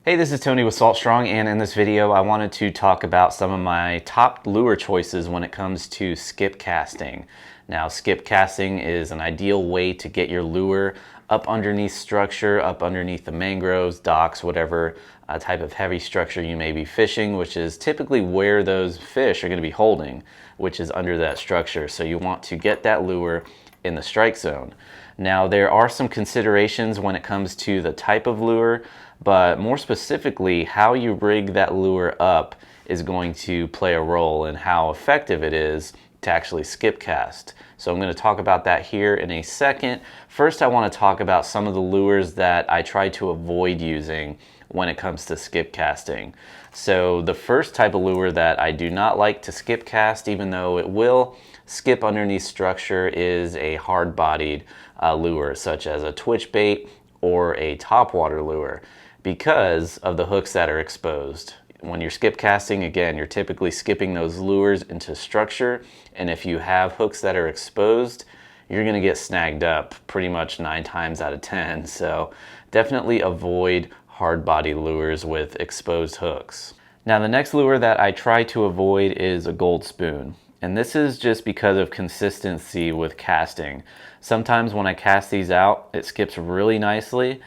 Hey, this is Tony with Salt Strong, and in this video I wanted to talk about some of my top lure choices when it comes to skip casting. Now, skip casting is an ideal way to get your lure up underneath structure, up underneath the mangroves, docks, whatever type of heavy structure you may be fishing, which is typically where those fish are going to be holding, which is under that structure. So you want to get that lure in the strike zone. Now, there are some considerations when it comes to the type of lure, but more specifically, how you rig that lure up is going to play a role in how effective it is to actually skip cast. So I'm going to talk about that here in a second. First, I want to talk about some of the lures that I try to avoid using when it comes to skip casting. So the first type of lure that I do not like to skip cast, even though it will skip underneath structure, is a hard-bodied lure, such as a twitch bait or a topwater lure, because of the hooks that are exposed. When you're skip casting, again, you're typically skipping those lures into structure, and if you have hooks that are exposed, you're gonna get snagged up pretty much 9 times out of 10. So definitely avoid hard body lures with exposed hooks. Now, the next lure that I try to avoid is a gold spoon. And this is just because of consistency with casting. Sometimes when I cast these out, it skips really nicely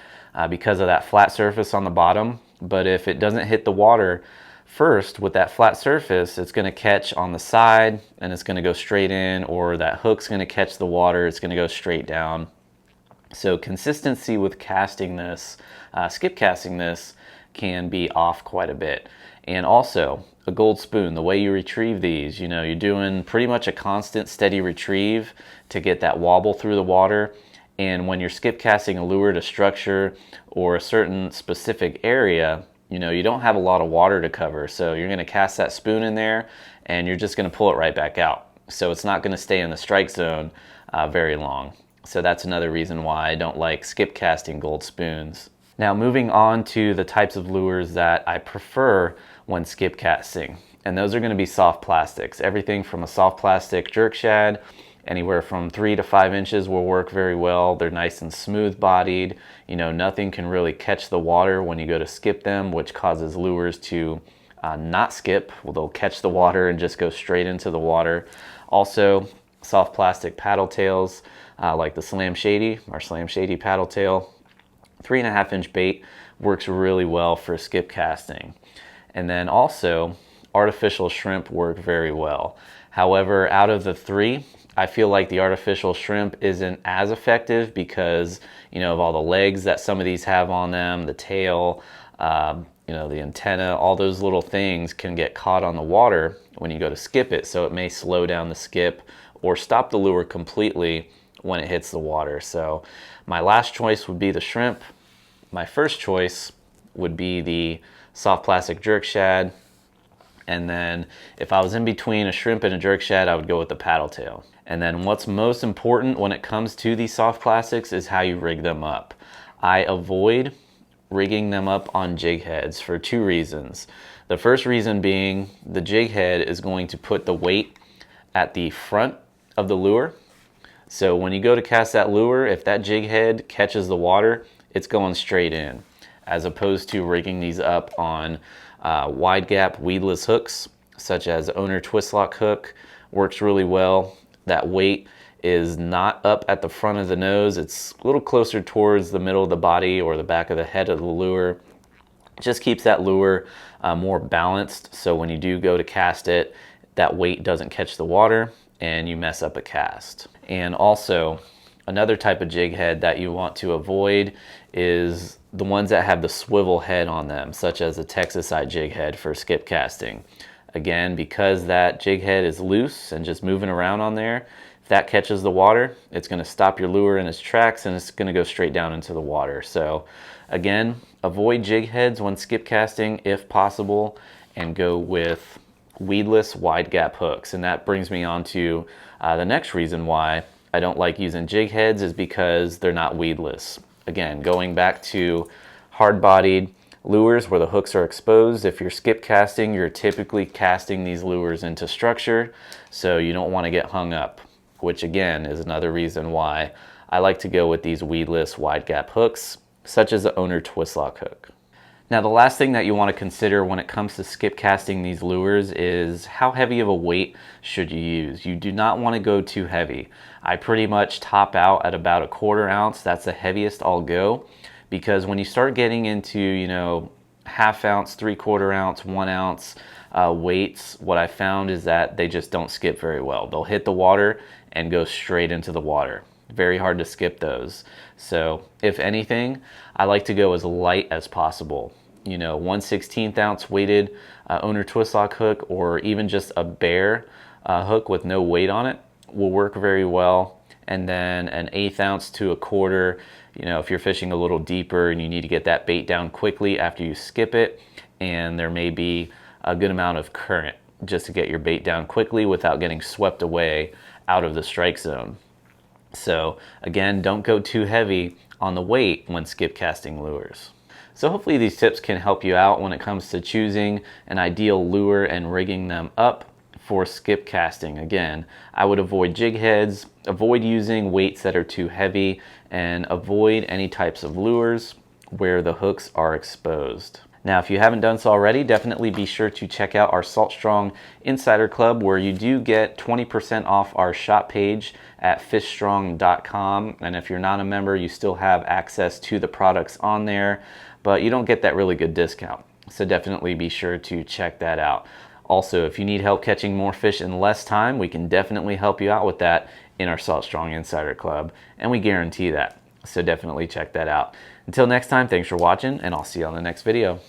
because of that flat surface on the bottom. But if it doesn't hit the water first with that flat surface, it's going to catch on the side and it's going to go straight in, or that hook's going to catch the water, it's going to go straight down. So consistency with casting this, skip casting this, can be off quite a bit. And also, a gold spoon, the way you retrieve these, you're doing pretty much a constant steady retrieve to get that wobble through the water. And when you're skip casting a lure to structure or a certain specific area, you don't have a lot of water to cover. So you're going to cast that spoon in there and you're just going to pull it right back out. So it's not going to stay in the strike zone very long. So that's another reason why I don't like skip casting gold spoons. Now, moving on to the types of lures that I prefer when skip casting, and those are going to be soft plastics. Everything from a soft plastic jerk shad, anywhere from 3 to 5 inches will work very well. They're nice and smooth bodied. Nothing can really catch the water when you go to skip them, which causes lures to not skip. Well, they'll catch the water and just go straight into the water. Also, soft plastic paddle tails like the Slam Shady, our Slam Shady paddle tail. 3.5-inch bait works really well for skip casting. And then also, artificial shrimp work very well. However, out of the 3, I feel like the artificial shrimp isn't as effective because, of all the legs that some of these have on them, the tail, the antenna, all those little things can get caught on the water when you go to skip it. So it may slow down the skip or stop the lure completely when it hits the water. So my last choice would be the shrimp. My first choice would be the soft plastic jerk shad. And then if I was in between a shrimp and a jerk shad, I would go with the paddle tail. And then what's most important when it comes to these soft plastics is how you rig them up. I avoid rigging them up on jig heads for 2 reasons. The first reason being the jig head is going to put the weight at the front of the lure. So when you go to cast that lure, if that jig head catches the water, it's going straight in, as opposed to rigging these up on wide gap weedless hooks, such as owner twist lock hook. Works really well. That weight is not up at the front of the nose. It's a little closer towards the middle of the body or the back of the head of the lure. It just keeps that lure more balanced, so when you do go to cast it, that weight doesn't catch the water and you mess up a cast. And also, another type of jig head that you want to avoid is the ones that have the swivel head on them, such as a Texasite jig head for skip casting. Again, because that jig head is loose and just moving around on there, if that catches the water, it's going to stop your lure in its tracks and it's going to go straight down into the water. So again, avoid jig heads when skip casting if possible, and go with weedless wide gap hooks. And that brings me on to the next reason why I don't like using jig heads, is because they're not weedless. Again, going back to hard-bodied lures where the hooks are exposed, if you're skip casting, you're typically casting these lures into structure, so you don't want to get hung up, which again is another reason why I like to go with these weedless wide gap hooks, such as the owner twist lock hook. Now, the last thing that you want to consider when it comes to skip casting these lures is how heavy of a weight should you use. You do not want to go too heavy. I pretty much top out at about a 1/4 ounce. That's the heaviest I'll go, because when you start getting into, you know, 1/2 ounce, 3/4 ounce, 1 ounce weights, what I found is that they just don't skip very well. They'll hit the water and go straight into the water. Very hard to skip those. So if anything, I like to go as light as possible. You know, 1/16 ounce weighted owner twist lock hook, or even just a bare hook with no weight on it will work very well. And then an 1/8 ounce to a 1/4, you know, if you're fishing a little deeper and you need to get that bait down quickly after you skip it, and there may be a good amount of current just to get your bait down quickly without getting swept away out of the strike zone. So again, don't go too heavy on the weight when skip casting lures. So hopefully these tips can help you out when it comes to choosing an ideal lure and rigging them up for skip casting. Again, I would avoid jig heads, avoid using weights that are too heavy, and avoid any types of lures where the hooks are exposed. Now, if you haven't done so already, definitely be sure to check out our Salt Strong Insider Club, where you do get 20% off our shop page at fishstrong.com. And if you're not a member, you still have access to the products on there, but you don't get that really good discount. So definitely be sure to check that out. Also, if you need help catching more fish in less time, we can definitely help you out with that in our Salt Strong Insider Club, and we guarantee that. So definitely check that out. Until next time, thanks for watching, and I'll see you on the next video.